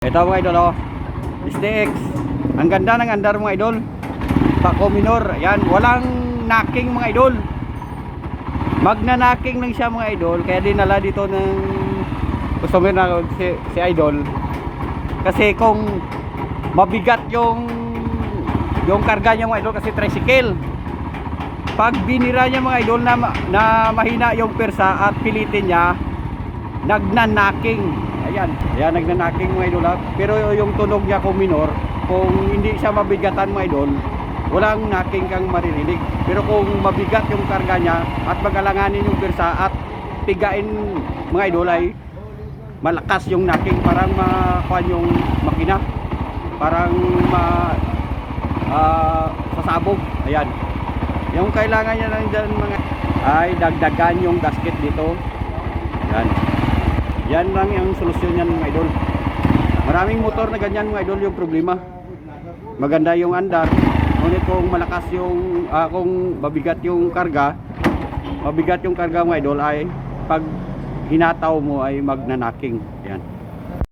Ito mga idol, oh. STX. Ang ganda ng andar mga idol. Paco Minor. Ayan, walang knocking mga idol. Magna-knocking lang siya mga idol. Kaya dinala dito ng customer na si idol. Kasi kung mabigat yung karga niya mga idol, kasi tricycle. Pag binira niya mga idol na mahina yung persa at pilitin niya, nagna-knocking. Ayan, nagna-knocking mga idol ha. Pero yung tunog niya kung minor, kung hindi siya mabigatan mga idol, walang knocking kang maririnig. Pero kung mabigat yung karga niya at magalanganin yung persa at pigain mga idol, ay malakas yung knocking. Parang makuha yung makina, parang sasabog. Ayan, yung kailangan niya lang dyan mga ay dagdagan yung gasket dito. Yan lang yung solusyon yan mga idol. Maraming motor na ganyan mga idol yung problema. Maganda yung andar, ngunit kung malakas yung kung mabigat yung karga mga idol, ay pag hinataw mo ay magna-knocking. Yan.